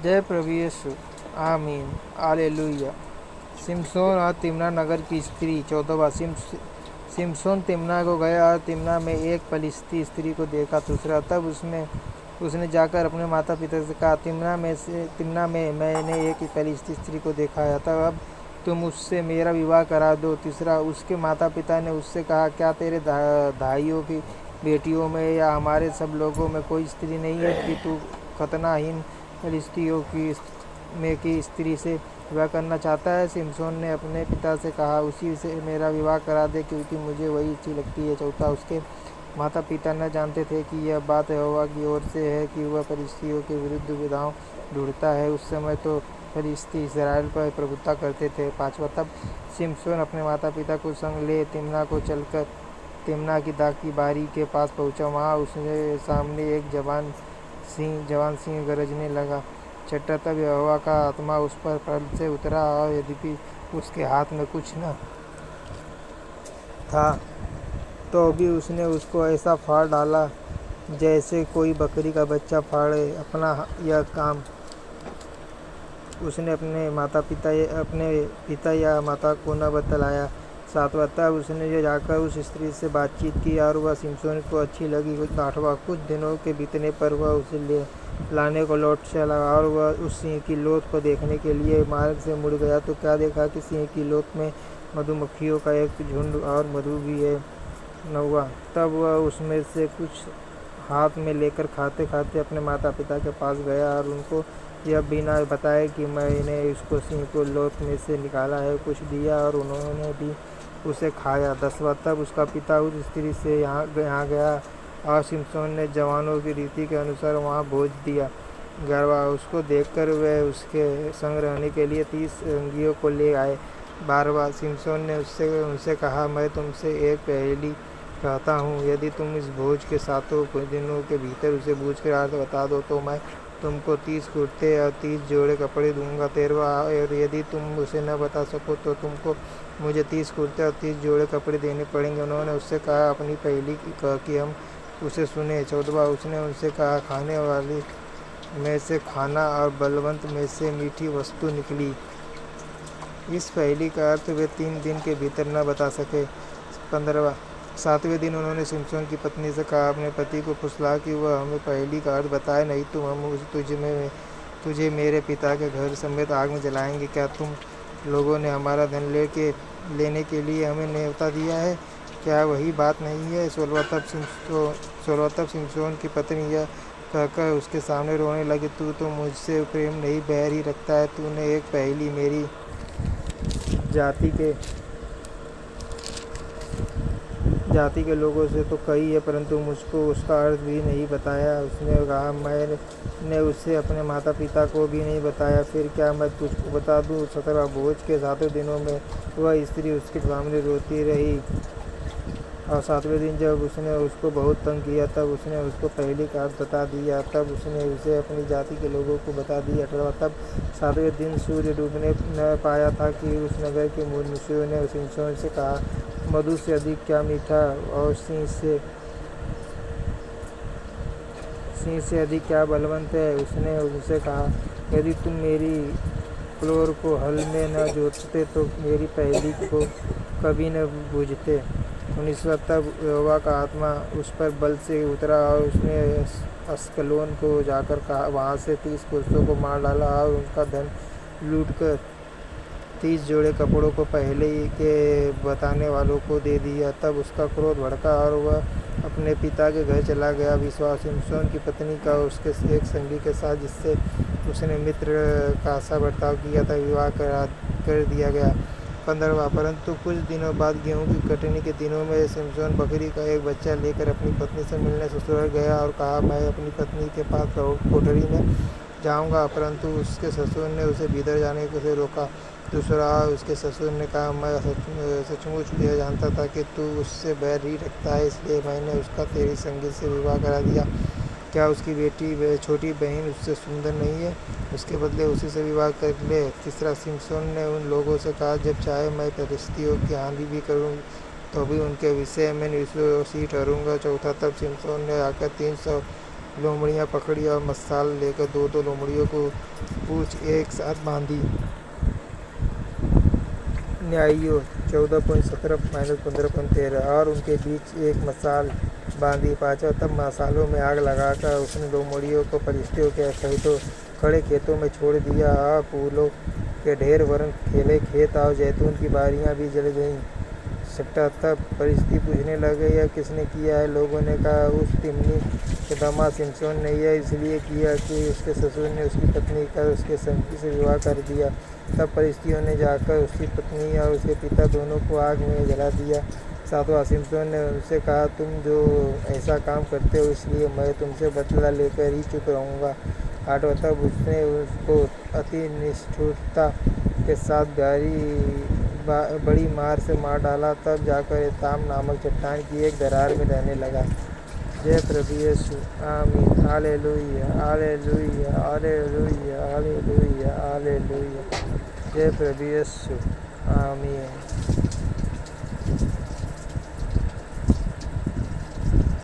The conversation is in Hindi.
जय प्रभु यीशु। आमीन। हालेलुया। सिमसोन और तिम्ना नगर की स्त्री। 14वां। सिमसोन तिम्ना को गया और तिम्ना में एक पलिश्ती स्त्री को देखा। दूसरा। तब उसने जाकर अपने माता पिता से कहा, तिम्ना में मैंने एक पलिश्ती स्त्री को देखा है, तब अब तुम उससे मेरा विवाह करा दो। तीसरा। उसके माता पिता ने उससे कहा, क्या तेरे भाइयों की बेटियों में या हमारे सब लोगों में कोई स्त्री नहीं है कि तू खतनाहीन फलिश्तियों की स्त्री से विवाह करना चाहता है? सिमसोन ने अपने पिता से कहा, उसी से मेरा विवाह करा दे, क्योंकि मुझे वही अच्छी लगती है। चौथा। उसके माता पिता न जानते थे कि यह बात यहोवा की ओर से है कि वह फलिश्तियों के विरुद्ध विधान ढूंढता है। उस समय तो फलिश्ती इस्राएल पर प्रभुता करते थे। 5वां। तब सिमसोन अपने माता पिता को संग ले तिम्ना को चलकर तिम्ना की दाख की बारी के पास पहुंचा। वहां उसके सामने एक जवान सिंह गरजने लगा। 6। तब यहोवा का आत्मा उस पर फल से उतरा, और यद्यपि उसके हाथ में कुछ न था, तो भी उसने उसको ऐसा फाड़ डाला जैसे कोई बकरी का बच्चा फाड़े। अपना यह काम उसने अपने पिता या माता को न बतलाया। 7वां। तब उसने जाकर उस स्त्री से बातचीत की और वह सिमसोन को अच्छी लगी। 8वां। कुछ दिनों के बीतने पर वह उसे लाने को लौट चला, और वह उस सिंह की लोथ को देखने के लिए मार्ग से मुड़ गया तो क्या देखा कि सिंह की लोथ में मधुमक्खियों का एक झुंड और मधु भी है। 9वां। तब वह उसमें से कुछ हाथ में लेकर खाते खाते अपने माता पिता के पास गया और उनको यह बिना बताए कि मैंने उसको सिंह को लोथ में से निकाला है, कुछ दिया, और उन्होंने भी उसे खाया। 10वां। तब उसका पिता उस स्त्री से यहाँ गया, और सिमसोन ने जवानों की रीति के अनुसार वहाँ भोज दिया। 11वां। उसको देखकर वे उसके संग रहने के लिए 30 संगियों को ले आए। 12वां। सिमसोन ने उनसे कहा, मैं तुमसे एक पहेली कहता हूँ, यदि तुम इस भोज के 7 दिनों के भीतर उसे बूझकर अर्थ बता दो तो मैं तुमको 30 कुर्ते और 30 जोड़े कपड़े दूंगा। 13वां। और यदि तुम उसे न बता सको तो तुमको मुझे 30 कुर्ते और 30 जोड़े कपड़े देने पड़ेंगे। उन्होंने उससे कहा, अपनी पहेली कि हम उसे सुने। 14वां। उसने उनसे कहा, खाने वाले में से खाना और बलवंत में से मीठी वस्तु निकली। इस पहेली का अर्थ वे 3 दिन के भीतर न बता सके। 15वां। 7वें दिन उन्होंने सिमसोन की पत्नी से कहा, अपने पति को फुसला कि वह हमें पहेली का अर्थ बताए, नहीं तो हम तुझे मेरे पिता के घर समेत आग में जलाएंगे। क्या तुम लोगों ने हमारा धन लेने के लिए हमें न्योता दिया है? क्या वही बात नहीं है? 16वां। तब सिमसोन की पत्नी यह कहकर उसके सामने रोने लगी, तू तो मुझसे प्रेम नहीं, बैर ही रखता है। तूने एक पहेली मेरी जाति के लोगों से तो कही है, परंतु मुझको उसका अर्थ भी नहीं बताया। उसने कहा, मैंने उसे अपने माता पिता को भी नहीं बताया, फिर क्या मैं तुझको बता दूँ? 17वां। भोज के 7 दिनों में वह स्त्री उसके सामने रोती रही, और 7वें दिन जब उसने उसको बहुत तंग किया तब उसने उसको पहेली का अर्थ बता दिया। तब उसने उसे अपनी जाति के लोगों को बता दिया। 18वां। तब 7वें दिन सूर्य डूबने न पाया था कि उस नगर के मनुष्यों ने सिमसोन से कहा, मधु से अधिक क्या मीठा और सिंह से अधिक क्या बलवंत है। उसने उनसे कहा, यदि तुम मेरी फ्लोर को हल में न जोतते तो मेरी पहेली को कभी न बूझते। 19वां। तब यहोवा का आत्मा उस पर बल से उतरा, और उसने अस्कलोन को जाकर वहाँ से 30 पुरुषों को मार डाला और उनका धन लूटकर 30 जोड़े कपड़ों को पहले के बताने वालों को दे दिया। तब उसका क्रोध भड़का और वह अपने पिता के घर चला गया। विश्वास। सिमसोन की पत्नी का उसके एक संगी के साथ, जिससे उसने मित्र का सा बर्ताव किया था, विवाह कर दिया गया। 15वां। परंतु कुछ दिनों बाद गेहूं की कटनी के दिनों में सिमसोन बकरी का एक बच्चा लेकर अपनी पत्नी से मिलने ससुराल गया और कहा, मैं अपनी पत्नी के पास कोठरी में जाऊंगा, परंतु उसके ससुर ने उसे भीतर जाने से रोका। दूसरा। उसके ससुर ने कहा, मैं सचमुच यह जानता था कि तू उससे बैर ही रखता है, इसलिए मैंने उसका तेरी संगी से विवाह करा दिया। क्या उसकी छोटी बहन उससे सुंदर नहीं है? उसके बदले उसी से विवाह कर ले। तीसरा। सिमसोन ने उन लोगों से कहा, जब चाहे मैं फलिश्तियों की हानि भी करूँ तो भी उनके विषय में निर्दोषी ठहरूंगा। चौथा। तब सिमसोन ने आकर 300 लोमड़ियाँ पकड़ी और मसाल लेकर दो लोमड़ियों को पूंछ एक साथ बांधी। न्यायियों 14.17-15.13 और उनके बीच एक मसाल बांधी। पाँचवा, तब मसालों में आग लगाकर उसने लोमड़ियों को फरिश्तों के सहित खड़े खेतों में छोड़ दिया और फूलों के ढेर वरन खेले खेत और जैतून की बारियां भी जल गईं। छठा, तब फरिश्ते पूछने लगे, यह किसने किया है? लोगों ने कहा, उस तिम्नी के दामाद शिमशोन ने। यह इसलिए किया कि उसके ससुर ने उसकी पत्नी का उसके संगी से विवाह कर दिया। तब फरिश्तियों ने जाकर उसकी पत्नी और उसके पिता दोनों को आग में जला दिया। सातवां, शिमशोन ने उनसे कहा, तुम जो ऐसा काम करते हो इसलिए मैं तुमसे बदला लेकर ही चुप रहूँगा। आठवां, तब उसने उसको अति निष्ठुरता के साथ बड़ी मार से मार डाला। तब जाकर एताम नामक चट्टान की एक दरार में रहने लगा। जय प्रभु यीशु। आमीन। Hallelujah, hallelujah, hallelujah, hallelujah, hallelujah. जय प्रभु यीशु। आमीन।